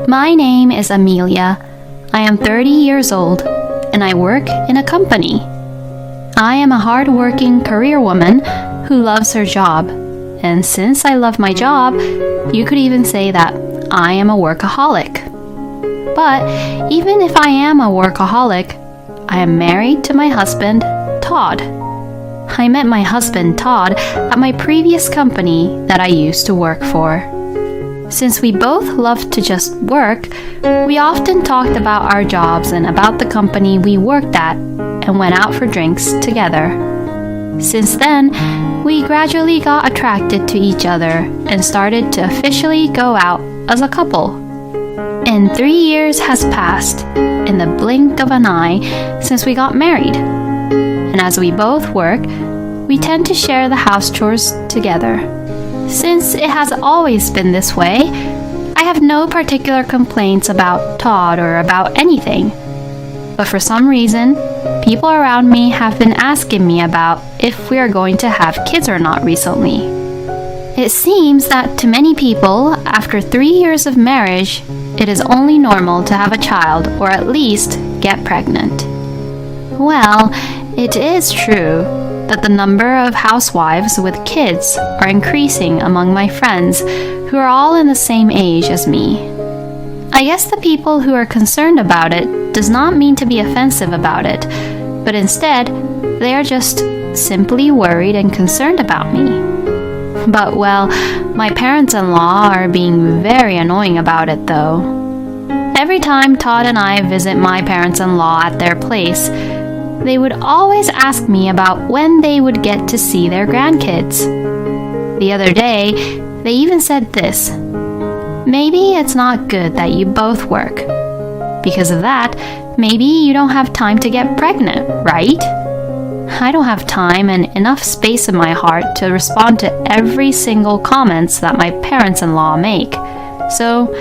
My name is Amelia. I am 30 years old, and I work in a company. I am a hard-working career woman who loves her job. And since I love my job, you could even say that I am a workaholic. But even if I am a workaholic, I am married to my husband, Todd. I met my husband, Todd, at my previous company that I used to work for. Since we both loved to just work, we often talked about our jobs and about the company we worked at and went out for drinks together. Since then, we gradually got attracted to each other and started to officially go out as a couple. And 3 years has passed in the blink of an eye since we got married. And as we both work, we tend to share the house chores together. Since it has always been this way, I have no particular complaints about Todd or about anything. But for some reason, people around me have been asking me about if we are going to have kids or not recently. It seems that to many people, after 3 years of marriage, it is only normal to have a child or at least get pregnant. Well, it is true that the number of housewives with kids are increasing among my friends who are all in the same age as me. I guess the people who are concerned about it does not mean to be offensive about it, but instead, they are just simply worried and concerned about me. But well, my parents-in-law are being very annoying about it though. Every time Todd and I visit my parents-in-law at their place, they would always ask me about when they would get to see their grandkids. The other day, they even said this: "Maybe it's not good that you both work. Because of that, maybe you don't have time to get pregnant, right?" I don't have time and enough space in my heart to respond to every single comments that my parents-in-law make, so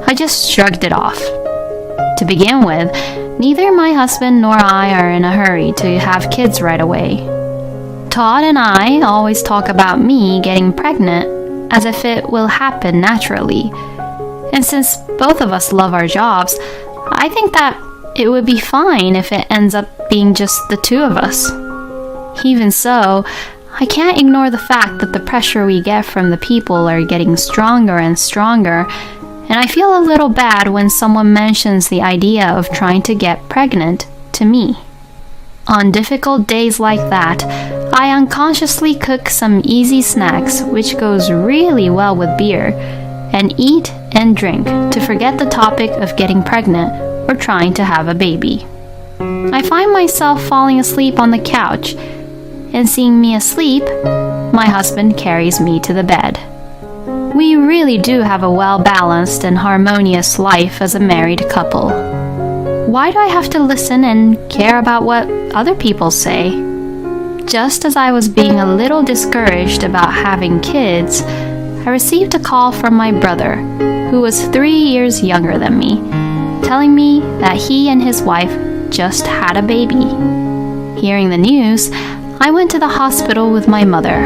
I just shrugged it off. To begin with, neither my husband nor I are in a hurry to have kids right away. Todd and I always talk about me getting pregnant as if it will happen naturally. And since both of us love our jobs, I think that it would be fine if it ends up being just the two of us. Even so, I can't ignore the fact that the pressure we get from the people are getting stronger and stronger, and I feel a little bad when someone mentions the idea of trying to get pregnant to me. On difficult days like that, I unconsciously cook some easy snacks which goes really well with beer, and eat and drink to forget the topic of getting pregnant or trying to have a baby. I find myself falling asleep on the couch, and seeing me asleep, my husband carries me to the bed. We really do have a well-balanced and harmonious life as a married couple. Why do I have to listen and care about what other people say? Just as I was being a little discouraged about having kids, I received a call from my brother, who was 3 years younger than me, telling me that he and his wife just had a baby. Hearing the news, I went to the hospital with my mother.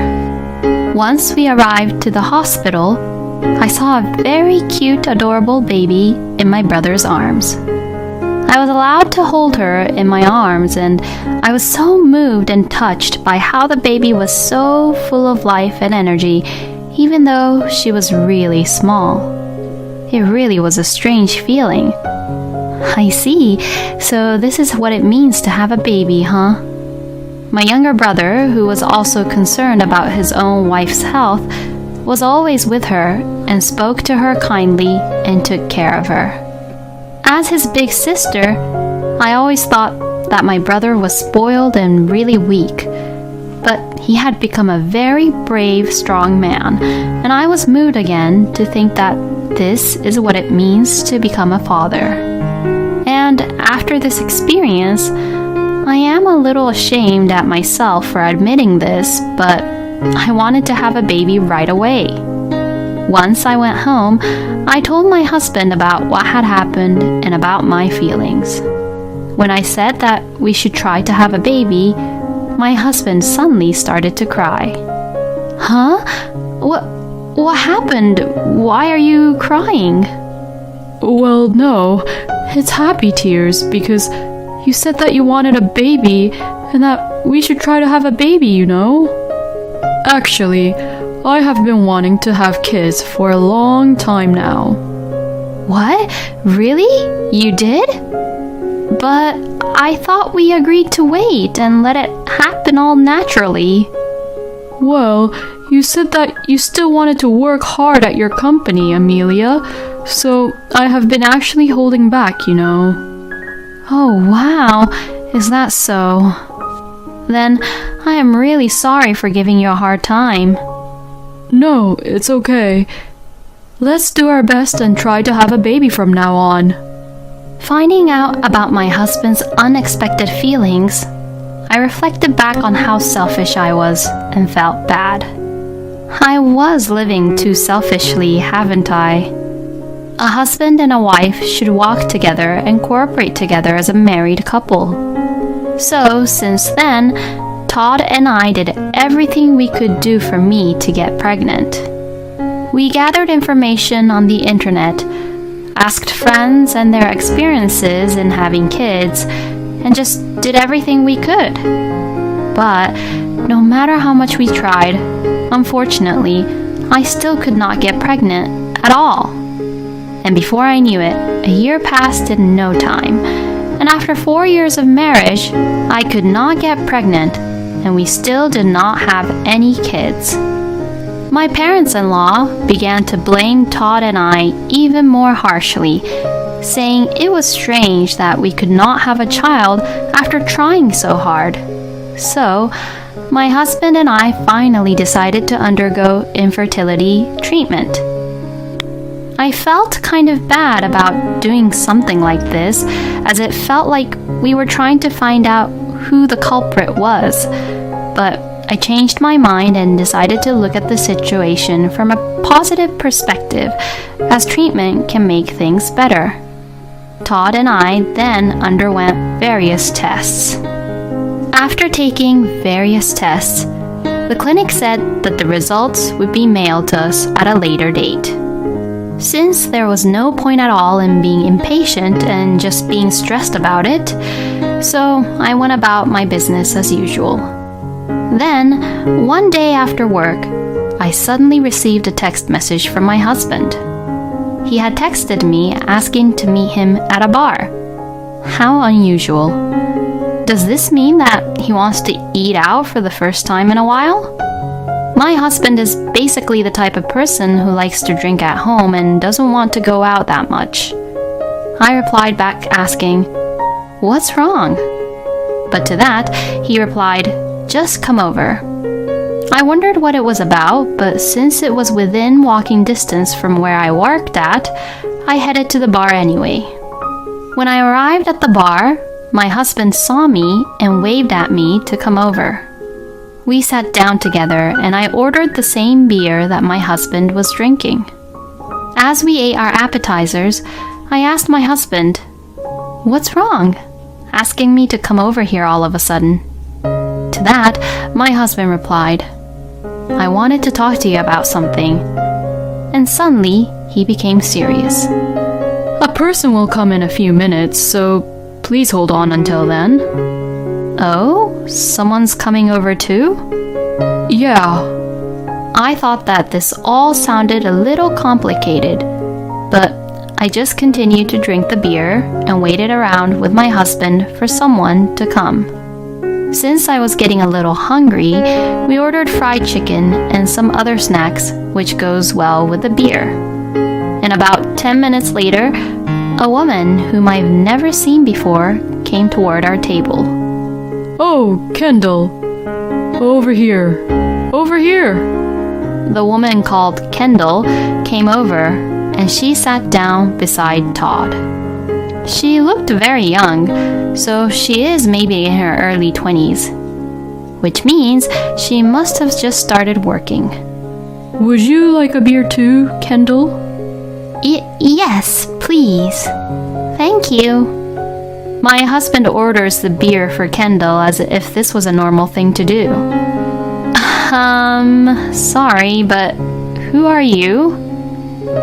Once we arrived to the hospital, I saw a very cute, adorable baby in my brother's arms. I was allowed to hold her in my arms, and I was so moved and touched by how the baby was so full of life and energy, even though she was really small. It really was a strange feeling. I see, so this is what it means to have a baby, huh? My younger brother, who was also concerned about his own wife's health, was always with her and spoke to her kindly and took care of her. As his big sister, I always thought that my brother was spoiled and really weak, but he had become a very brave, strong man, and I was moved again to think that this is what it means to become a father. And after this experience, I am a little ashamed at myself for admitting this, but I wanted to have a baby right away. Once I went home, I told my husband about what had happened and about my feelings. When I said that we should try to have a baby, my husband suddenly started to cry. "Huh? What happened? Why are you crying?" Well, no, it's happy tears because you said that you wanted a baby and that we should try to have a baby, you know? Actually, I have been wanting to have kids for a long time now. What? Really? You did? But I thought we agreed to wait and let it happen all naturally. Well, you said that you still wanted to work hard at your company, Amelia, so I have been actually holding back, you know. Oh, wow. Is that so? Then I am really sorry for giving you a hard time. No, it's okay. Let's do our best and try to have a baby from now on. Finding out about my husband's unexpected feelings, I reflected back on how selfish I was and felt bad. I was living too selfishly, haven't I? A husband and a wife should walk together and cooperate together as a married couple. So, since then, Todd and I did everything we could do for me to get pregnant. We gathered information on the internet, asked friends and their experiences in having kids, and just did everything we could. But no matter how much we tried, unfortunately, I still could not get pregnant at all. And before I knew it, a year passed in no time. And after 4 years of marriage, I could not get pregnant, and we still did not have any kids. My parents-in-law began to blame Todd and I even more harshly, saying it was strange that we could not have a child after trying so hard. So, my husband and I finally decided to undergo infertility treatment. I felt kind of bad about doing something like this, as it felt like we were trying to find out who the culprit was. But I changed my mind and decided to look at the situation from a positive perspective, as treatment can make things better. Todd and I then underwent various tests. After taking various tests, the clinic said that the results would be mailed to us at a later date. Since there was no point at all in being impatient and just being stressed about it, so I went about my business as usual. Then, one day after work, I suddenly received a text message from my husband. He had texted me asking to meet him at a bar. How unusual. Does this mean that he wants to eat out for the first time in a while? My husband is basically the type of person who likes to drink at home and doesn't want to go out that much. I replied back asking, "What's wrong?" But to that, he replied, "Just come over." I wondered what it was about, but since it was within walking distance from where I worked at, I headed to the bar anyway. When I arrived at the bar, my husband saw me and waved at me to come over. We sat down together and I ordered the same beer that my husband was drinking. As we ate our appetizers, I asked my husband, "What's wrong?" asking me to come over here all of a sudden. To that, my husband replied, "I wanted to talk to you about something." And suddenly, he became serious. A person will come in a few minutes, so please hold on until then. Oh, someone's coming over too? Yeah. I thought that this all sounded a little complicated, but I just continued to drink the beer and waited around with my husband for someone to come. Since I was getting a little hungry, we ordered fried chicken and some other snacks, which goes well with the beer. And about 10 minutes later, a woman whom I've never seen before came toward our table. "Oh, Kendall. Over here. Over here." The woman called Kendall came over and she sat down beside Todd. She looked very young, so she is maybe in her early 20s, which means she must have just started working. "Would you like a beer too, Kendall?" Yes, please. Thank you. My husband orders the beer for Kendall as if this was a normal thing to do. Sorry, but who are you?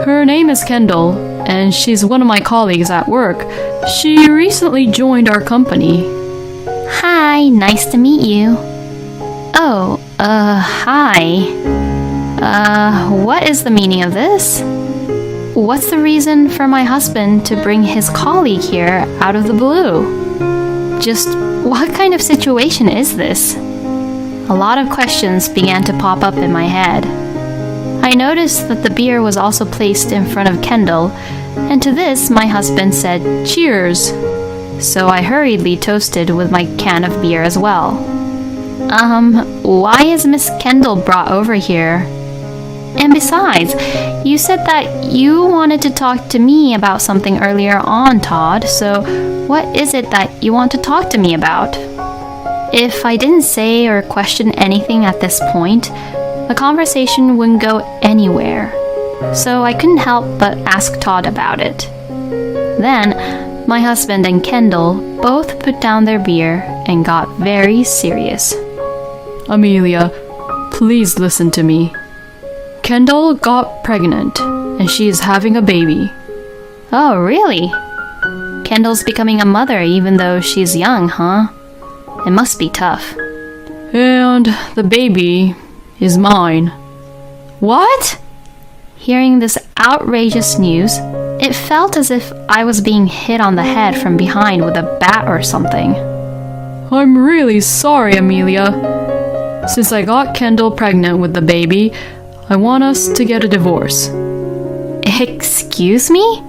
Her name is Kendall. and she's one of my colleagues at work. She recently joined our company. Hi, nice to meet you. Oh, hi. What is the meaning of this? What's the reason for my husband to bring his colleague here out of the blue? Just what kind of situation is this? A lot of questions began to pop up in my head. I noticed that the beer was also placed in front of Kendall, and to this my husband said, "Cheers." So I hurriedly toasted with my can of beer as well. Why is Miss Kendall brought over here? And besides, you said that you wanted to talk to me about something earlier on, Todd, so what is it that you want to talk to me about? If I didn't say or question anything at this point, the conversation wouldn't go anywhere, so I couldn't help but ask Todd about it. Then, my husband and Kendall both put down their beer and got very serious. Amelia, please listen to me. Kendall got pregnant, and she is having a baby. Oh, really? Kendall's becoming a mother even though she's young, huh? It must be tough. And the baby is mine. What? Hearing this outrageous news, it felt as if I was being hit on the head from behind with a bat or something. I'm really sorry, Amelia. Since I got Kendall pregnant with the baby, I want us to get a divorce. Excuse me?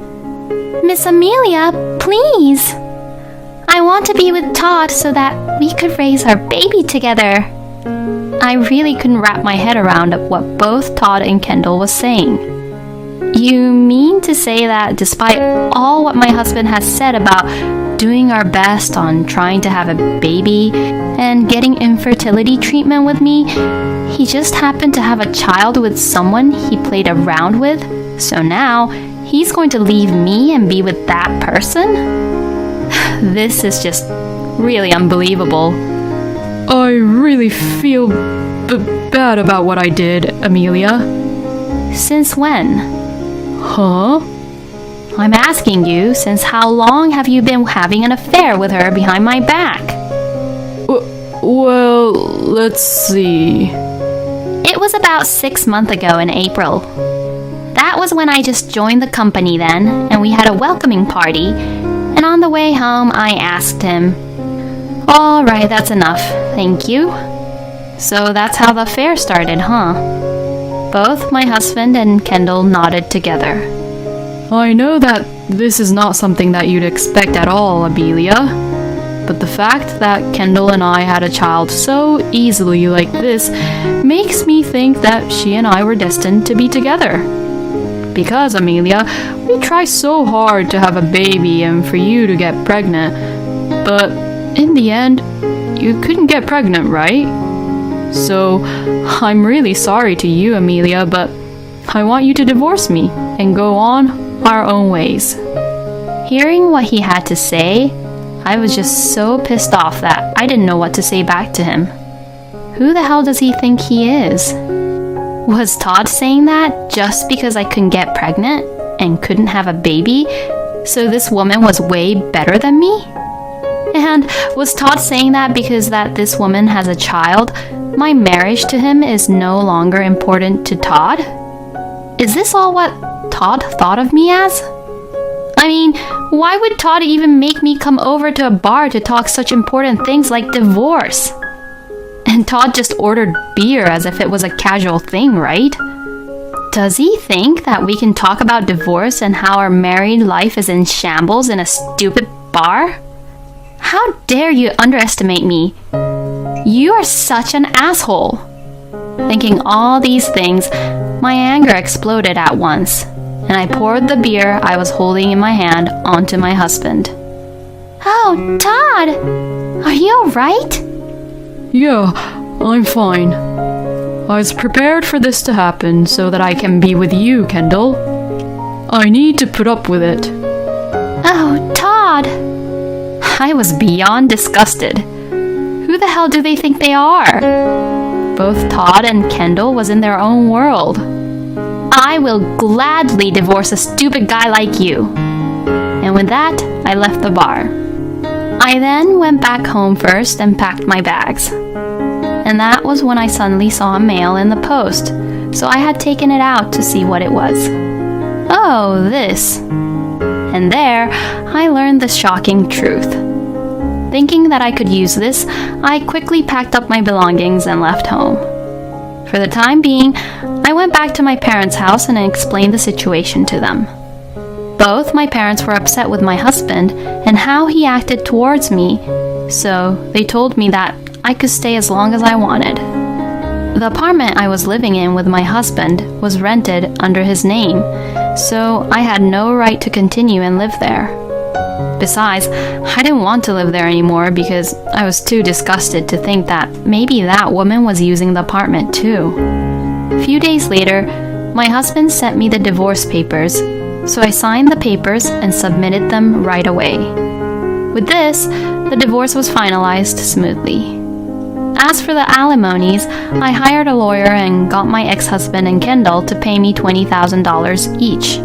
Miss Amelia, please. I want to be with Todd so that we could raise our baby together. I really couldn't wrap my head around what both Todd and Kendall was saying. You mean to say that despite all what my husband has said about doing our best on trying to have a baby and getting infertility treatment with me, he just happened to have a child with someone he played around with, so now he's going to leave me and be with that person? This is just really unbelievable. I really feel bad about what I did, Amelia. Since when? Huh? I'm asking you, since how long have you been having an affair with her behind my back? Well, let's see. It was about 6 months ago in April. That was when I just joined the company then, and we had a welcoming party, and on the way home I asked him, "All right, that's enough, thank you." So that's how the affair started, huh? Both my husband and Kendall nodded together. I know that this is not something that you'd expect at all, Amelia. But the fact that Kendall and I had a child so easily like this makes me think that she and I were destined to be together. Because, Amelia, we try so hard to have a baby and for you to get pregnant, but in the end, you couldn't get pregnant, right? So, I'm really sorry to you, Amelia, but I want you to divorce me and go on our own ways. Hearing what he had to say, I was just so pissed off that I didn't know what to say back to him. Who the hell does he think he is? Was Todd saying that just because I couldn't get pregnant and couldn't have a baby, so this woman was way better than me? And was Todd saying that because that this woman has a child, my marriage to him is no longer important to Todd? Is this all what Todd thought of me as? I mean, why would Todd even make me come over to a bar to talk such important things like divorce? And Todd just ordered beer as if it was a casual thing, right? Does he think that we can talk about divorce and how our married life is in shambles in a stupid bar? How dare you underestimate me? You are such an asshole. Thinking all these things, my anger exploded at once, and I poured the beer I was holding in my hand onto my husband. Oh, Todd! Are you alright? Yeah, I'm fine. I was prepared for this to happen so that I can be with you, Kendall. I need to put up with it. Oh, Todd! I was beyond disgusted. Who the hell do they think they are? Both Todd and Kendall was in their own world. I will gladly divorce a stupid guy like you. And with that, I left the bar. I then went back home first and packed my bags. And that was when I suddenly saw a mail in the post, so I had taken it out to see what it was. Oh, this. And there, I learned the shocking truth. Thinking that I could use this, I quickly packed up my belongings and left home. For the time being, I went back to my parents' house and explained the situation to them. Both my parents were upset with my husband and how he acted towards me, so they told me that I could stay as long as I wanted. The apartment I was living in with my husband was rented under his name, so I had no right to continue and live there. Besides, I didn't want to live there anymore because I was too disgusted to think that maybe that woman was using the apartment too. A few days later, my husband sent me the divorce papers, so I signed the papers and submitted them right away. With this, the divorce was finalized smoothly. As for the alimonies, I hired a lawyer and got my ex-husband and Kendall to pay me $20,000 each.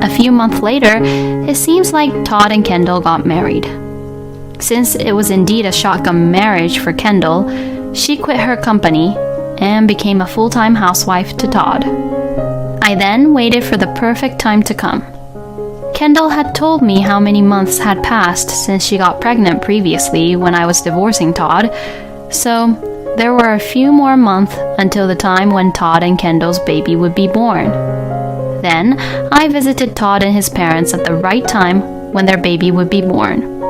A few months later, it seems like Todd and Kendall got married. Since it was indeed a shotgun marriage for Kendall, she quit her company and became a full-time housewife to Todd. I then waited for the perfect time to come. Kendall had told me how many months had passed since she got pregnant previously when I was divorcing Todd, so there were a few more months until the time when Todd and Kendall's baby would be born. Then, I visited Todd and his parents at the right time when their baby would be born.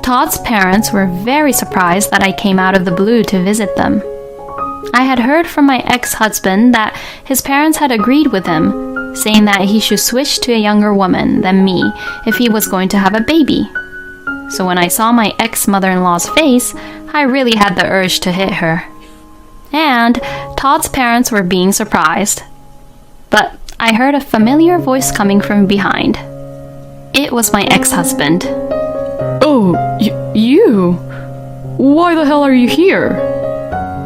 Todd's parents were very surprised that I came out of the blue to visit them. I had heard from my ex-husband that his parents had agreed with him, saying that he should switch to a younger woman than me if he was going to have a baby. So when I saw my ex-mother-in-law's face, I really had the urge to hit her. And Todd's parents were being surprised. But I heard a familiar voice coming from behind. It was my ex-husband. Oh, you? Why the hell are you here?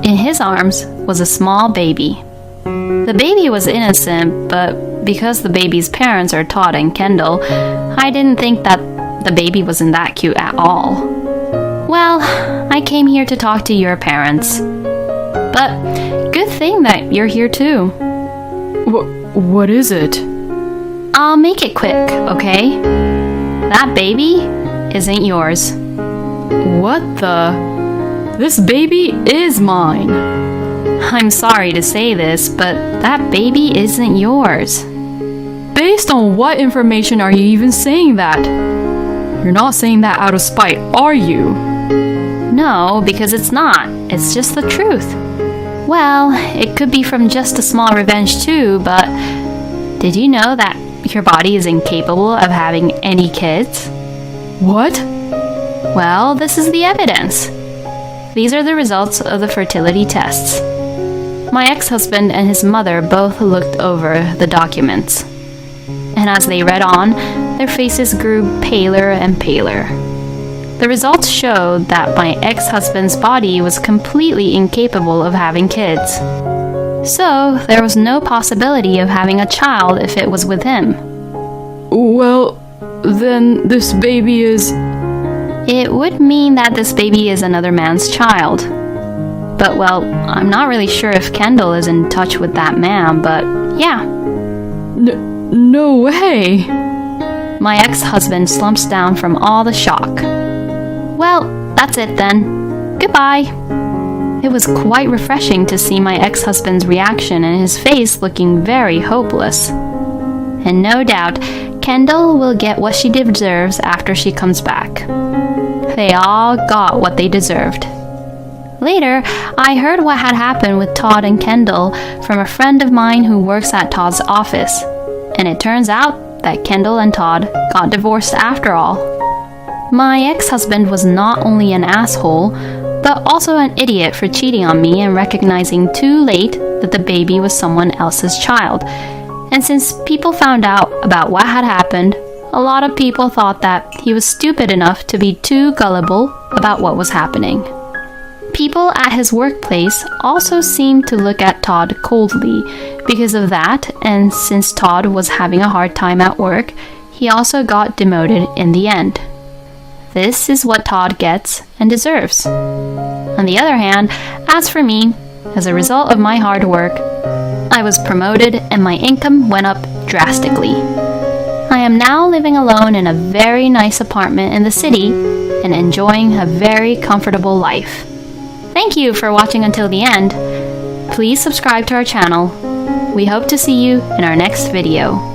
In his arms was a small baby. The baby was innocent, but because the baby's parents are Todd and Kendall, I didn't think that the baby wasn't that cute at all. Well, I came here to talk to your parents. But good thing that you're here too. What is it? I'll make it quick, okay? That baby isn't yours. What the? This baby is mine. I'm sorry to say this, but that baby isn't yours. Based on what information are you even saying that? You're not saying that out of spite, are you? No, because it's not. It's just the truth. Well, it could be from just a small revenge too, but did you know that your body is incapable of having any kids? What? Well, this is the evidence. These are the results of the fertility tests. My ex-husband and his mother both looked over the documents. And as they read on, their faces grew paler and paler. The results showed that my ex-husband's body was completely incapable of having kids. So, there was no possibility of having a child if it was with him. Well, then this baby is... It would mean that this baby is another man's child. But, well, I'm not really sure if Kendall is in touch with that man, but yeah. No way! My ex-husband slumps down from all the shock. Well, that's it then. Goodbye. It was quite refreshing to see my ex-husband's reaction and his face looking very hopeless. And no doubt, Kendall will get what she deserves after she comes back. They all got what they deserved. Later, I heard what had happened with Todd and Kendall from a friend of mine who works at Todd's office. And it turns out that Kendall and Todd got divorced after all. My ex-husband was not only an asshole, but also an idiot for cheating on me and recognizing too late that the baby was someone else's child. And since people found out about what had happened, a lot of people thought that he was stupid enough to be too gullible about what was happening. People at his workplace also seemed to look at Todd coldly because of that, and since Todd was having a hard time at work, he also got demoted in the end. This is what Todd gets and deserves. On the other hand, as for me, as a result of my hard work, I was promoted and my income went up drastically. I am now living alone in a very nice apartment in the city and enjoying a very comfortable life. Thank you for watching until the end. Please subscribe to our channel. We hope to see you in our next video.